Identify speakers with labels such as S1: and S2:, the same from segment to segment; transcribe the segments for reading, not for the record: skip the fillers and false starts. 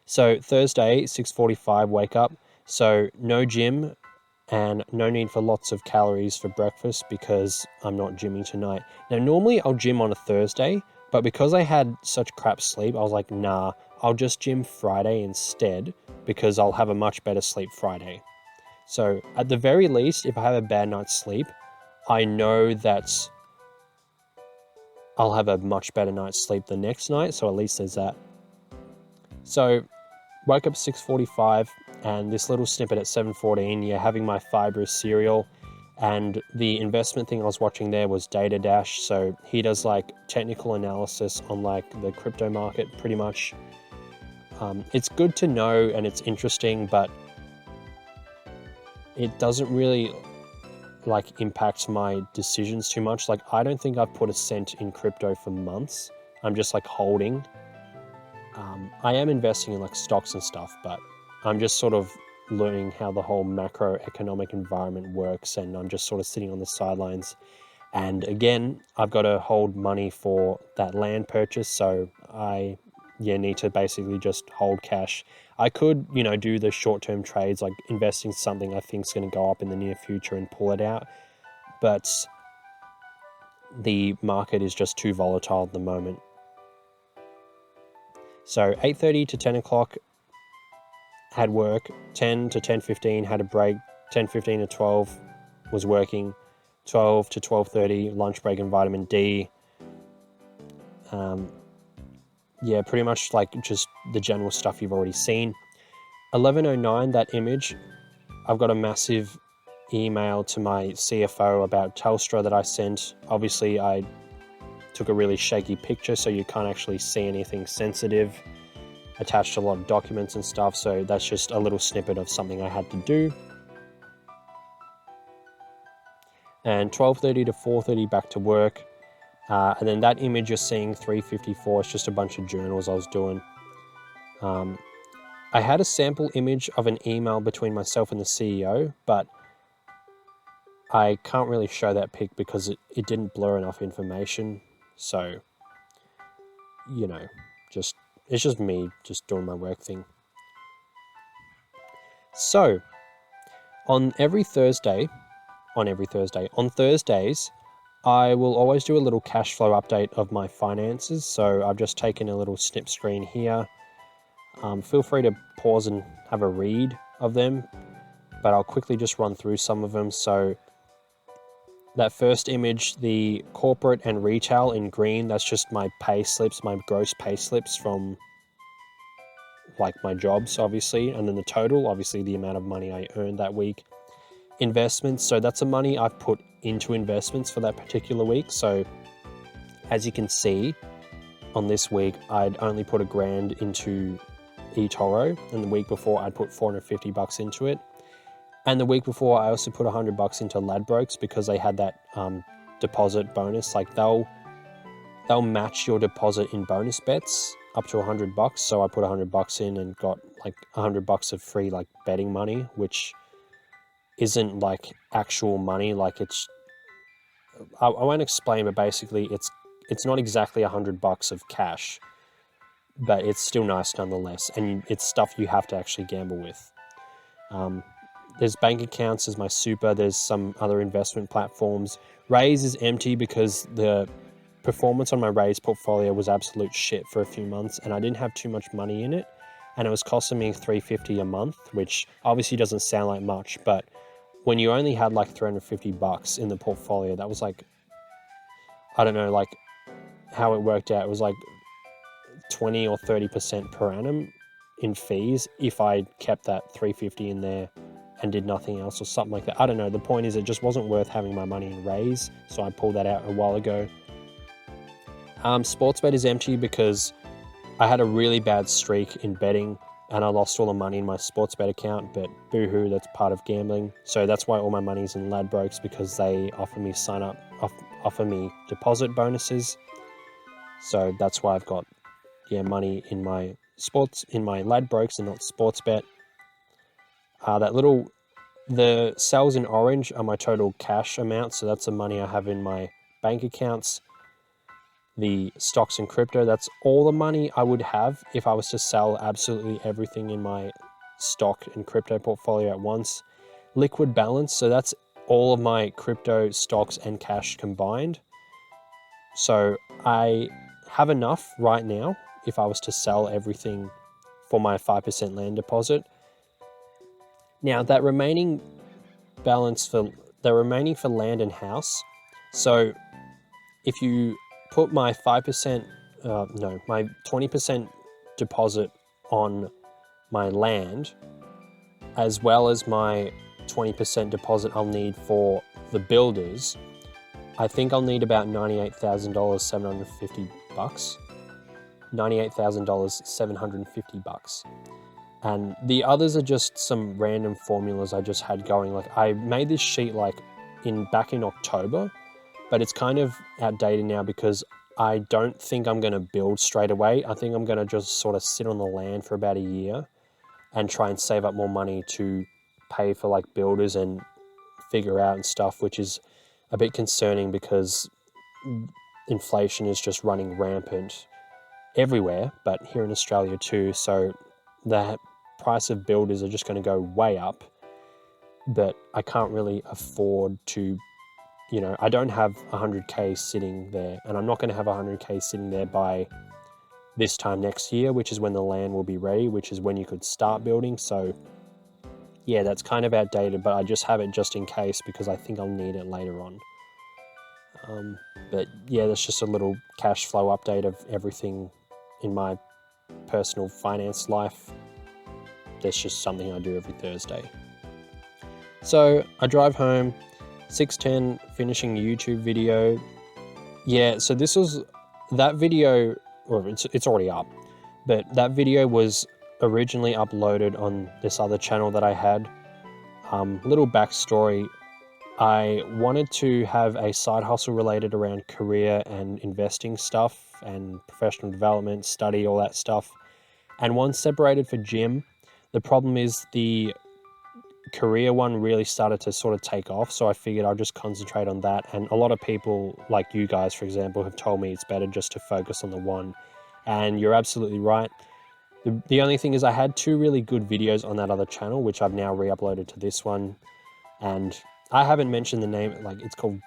S1: So Thursday, 6:45, wake up. So no gym and no need for lots of calories for breakfast because I'm not gymming tonight. Now, normally I'll gym on a Thursday, but because I had such crap sleep, I was like, nah, I'll just gym Friday instead because I'll have a much better sleep Friday. So at the very least, if I have a bad night's sleep, I know that I'll have a much better night's sleep the next night. So at least there's that. So woke up at 6:45 and this little snippet at 7:14, yeah, having my fibrous cereal. And the investment thing I was watching there was Data Dash. So he does like technical analysis on like the crypto market pretty much. It's good to know and it's interesting, but it doesn't really like impact my decisions too much. Like I don't think I've put a cent in crypto for months. I'm just like holding. I am investing in like stocks and stuff, but I'm just sort of learning how the whole macroeconomic environment works, and I'm just sort of sitting on the sidelines. And again, I've got to hold money for that land purchase, so I need to basically just hold cash. I could, do the short-term trades, like investing something I think is going to go up in the near future and pull it out, but the market is just too volatile at the moment. So 8:30 to 10 o'clock had work, 10 to 10:15 had a break, 10:15 to 12 was working, 12 to 12:30 lunch break and vitamin D. Pretty much like just the general stuff you've already seen. 11:09, that image, I've got a massive email to my CFO about Telstra that I sent. Obviously, I took a really shaky picture, so you can't actually see anything sensitive. Attached a lot of documents and stuff, so that's just a little snippet of something I had to do. And 12:30 to 4:30 back to work. And then that image you're seeing, 3:54, is just a bunch of journals I was doing. I had a sample image of an email between myself and the CEO, but I can't really show that pic because it didn't blur enough information. So, it's just me just doing my work thing. So, on Thursdays, I will always do a little cash flow update of my finances. So I've just taken a little snip screen here. Feel free to pause and have a read of them, but I'll quickly just run through some of them. So that first image, the corporate and retail in green, that's just my pay slips, my gross pay slips from like my jobs, obviously. And then the total, obviously the amount of money I earned that week. Investments, so that's the money I've put into investments for that particular week. So as you can see, on this week, I'd only put $1,000 into eToro, and the week before I'd put $450 into it. And the week before I also put $100 into Ladbrokes because they had that deposit bonus. Like they'll match your deposit in bonus bets up to $100. So I put $100 in and got like $100 of free like betting money, which isn't like actual money. Like I won't explain, but basically it's not exactly $100 of cash, but it's still nice nonetheless, and it's stuff you have to actually gamble with. There's bank accounts, there's my super, there's some other investment platforms. Raise is empty because the performance on my Raise portfolio was absolute shit for a few months, and I didn't have too much money in it, and it was costing me $350 a month, which obviously doesn't sound like much, but when you only had like $350 in the portfolio, that was like, I don't know, like how it worked out. It was like 20 or 30% per annum in fees if I kept that $350 in there and did nothing else or something like that. I don't know. The point is it just wasn't worth having my money in Raise, so I pulled that out a while ago. Sportsbet is empty because I had a really bad streak in betting and I lost all the money in my Sportsbet account, but boohoo, that's part of gambling. So that's why all my money's in Ladbrokes, because they offer me deposit bonuses. So that's why I've got money in my Ladbrokes and not Sportsbet. The cells in orange are my total cash amount, so that's the money I have in my bank accounts. the stocks and crypto. That's all the money I would have if I was to sell absolutely everything in my stock and crypto portfolio at once. Liquid balance, so that's all of my crypto, stocks, and cash combined. So I have enough right now if I was to sell everything for my 5% land deposit. Now that remaining balance for land and house. So if you put my 5%, my 20% deposit on my land, as well as my 20% deposit I'll need for the builders, I think I'll need about $98,000, 750 bucks. $98,000, 750 bucks. And the others are just some random formulas I just had going. Like, I made this sheet back in October, but it's kind of outdated now because I don't think I'm going to build straight away. I think I'm going to just sort of sit on the land for about a year and try and save up more money to pay for like builders and figure out and stuff, which is a bit concerning because inflation is just running rampant everywhere, but here in Australia too. So the price of builders are just going to go way up, but I can't really afford to, I don't have 100K sitting there, and I'm not going to have 100K sitting there by this time next year, which is when the land will be ready, which is when you could start building. So yeah, that's kind of outdated, but I just have it just in case because I think I'll need it later on. But yeah, that's just a little cash flow update of everything in my personal finance life. That's just something I do every Thursday. So I drive home, 6:10, finishing YouTube video. Yeah, so this was that video, or it's already up, but that video was originally uploaded on this other channel that I had. Little backstory. I wanted to have a side hustle related around career and investing stuff and professional development, study, all that stuff. And one separated for gym. The problem is the career one really started to sort of take off. So I figured I'll just concentrate on that. And a lot of people like you guys, for example, have told me it's better just to focus on the one. And you're absolutely right. The only thing is I had 2 really good videos on that other channel, which I've now re-uploaded to this one. And I haven't mentioned the name, like it's called,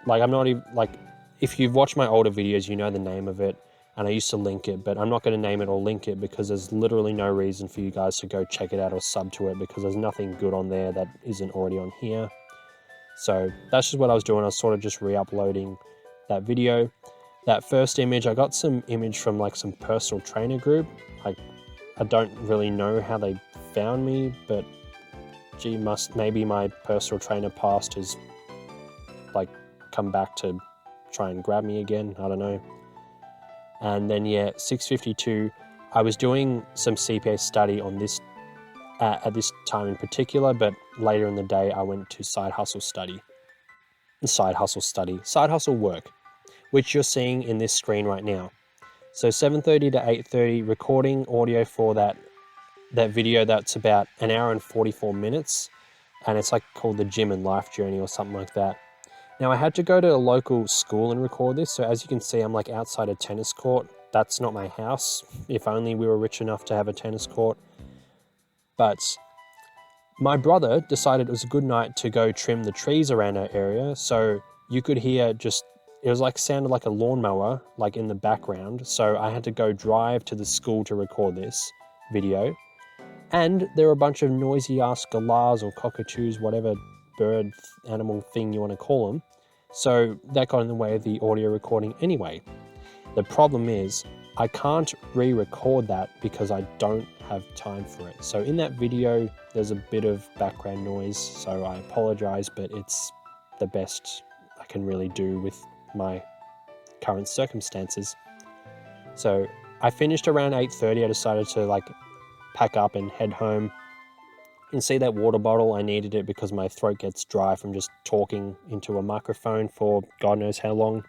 S1: like I'm not even, like if you've watched my older videos, you know the name of it, and I used to link it, but I'm not going to name it or link it because there's literally no reason for you guys to go check it out or sub to it because there's nothing good on there that isn't already on here. So that's just what I was doing. I was sort of just re-uploading that video. That first image, I got some image from like some personal trainer group. Like, I don't really know how they found me, but maybe my personal trainer past has like come back to try and grab me again. I don't know. And then yeah, 6:52, I was doing some CPA study on this at this time in particular, but later in the day I went to side hustle work, which you're seeing in this screen right now. So 7:30 to 8:30, recording audio for that video. That's about 1 hour and 44 minutes, and it's like called the Gym and Life Journey or something like that. Now I had to go to a local school and record this, so as you can see I'm like outside a tennis court. That's not my house. If only we were rich enough to have a tennis court. But my brother decided it was a good night to go trim the trees around our area, so you could hear it was like sounded like a lawnmower like in the background. So I had to go drive to the school to record this video. And there were a bunch of noisy ass galahs or cockatoos, whatever bird, animal thing you want to call them. So that got in the way of the audio recording anyway. The problem is I can't re-record that because I don't have time for it. So in that video, there's a bit of background noise, so I apologize, but it's the best I can really do with my current circumstances. So I finished around 8:30. I decided to like pack up and head home. You can see that water bottle. I needed it because my throat gets dry from just talking into a microphone for God knows how long.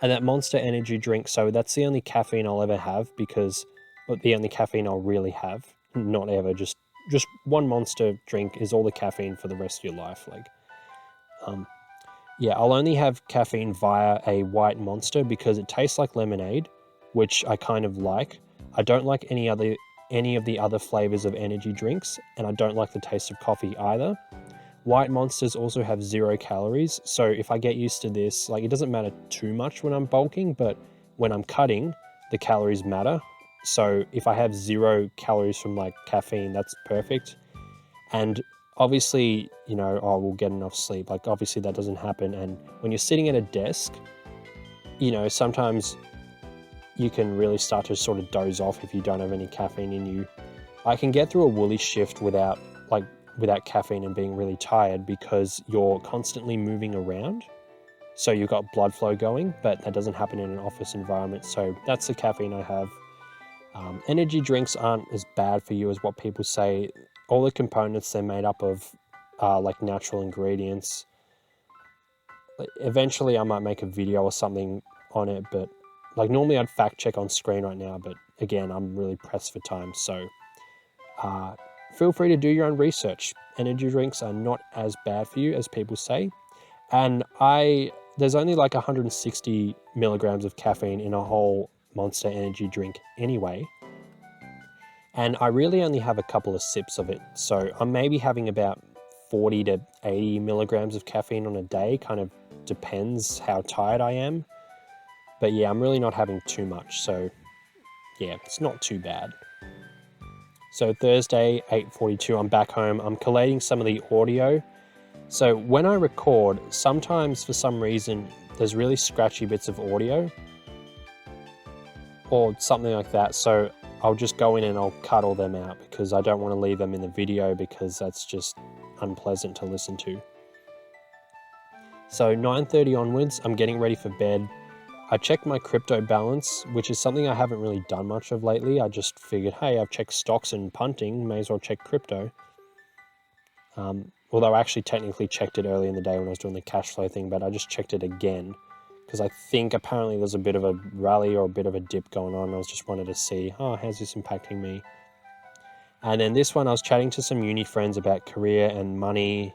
S1: And that Monster energy drink, so that's the only caffeine I'll ever have the only caffeine I'll really have. Not ever, just one Monster drink is all the caffeine for the rest of your life. Yeah, I'll only have caffeine via a white Monster because it tastes like lemonade, which I kind of like. I don't like any of the other flavors of energy drinks, and I don't like the taste of coffee either. White Monsters also have 0 calories, so if I get used to this, like, it doesn't matter too much when I'm bulking, but when I'm cutting, the calories matter. So if I have 0 calories from like caffeine, that's perfect. And obviously, oh, we'll get enough sleep. Like, obviously that doesn't happen. And when you're sitting at a desk, sometimes you can really start to sort of doze off if you don't have any caffeine in you. I can get through a woolly shift without caffeine and being really tired because you're constantly moving around. So you've got blood flow going, but that doesn't happen in an office environment. So that's the caffeine I have. Energy drinks aren't as bad for you as what people say. All the components they're made up of are like natural ingredients. Eventually I might make a video or something on it, but like normally I'd fact check on screen right now, but again, I'm really pressed for time. So feel free to do your own research. Energy drinks are not as bad for you as people say. And there's only like 160 milligrams of caffeine in a whole Monster energy drink anyway. And I really only have a couple of sips of it. So I'm maybe having about 40 to 80 milligrams of caffeine on a day, kind of depends how tired I am. But yeah, I'm really not having too much. So yeah, it's not too bad. So Thursday, 8:42, I'm back home. I'm collating some of the audio. So when I record, sometimes for some reason, there's really scratchy bits of audio or something like that. So I'll just go in and I'll cut all them out because I don't want to leave them in the video because that's just unpleasant to listen to. So 9:30 onwards, I'm getting ready for bed. I checked my crypto balance, which is something I haven't really done much of lately. I just figured, hey, I've checked stocks and punting, may as well check crypto. Although I actually technically checked it early in the day when I was doing the cash flow thing, but I just checked it again because I think apparently there's a bit of a rally or a bit of a dip going on. I was just wanted to see, how's this impacting me? And then this one, I was chatting to some uni friends about career and money,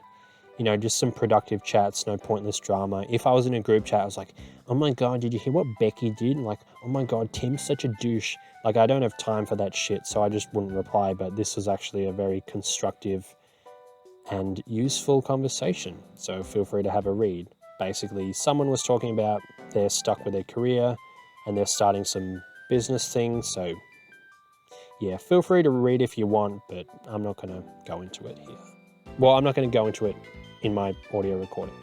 S1: just some productive chats, no pointless drama. If I was in a group chat, I was like, oh my God, did you hear what Becky did? Like, oh my God, Tim's such a douche. Like, I don't have time for that shit, so I just wouldn't reply. But this was actually a very constructive and useful conversation. So feel free to have a read. Basically, someone was talking about they're stuck with their career and they're starting some business things. So yeah, feel free to read if you want, but I'm not going to go into it here. Well, I'm not going to go into it in my audio recording.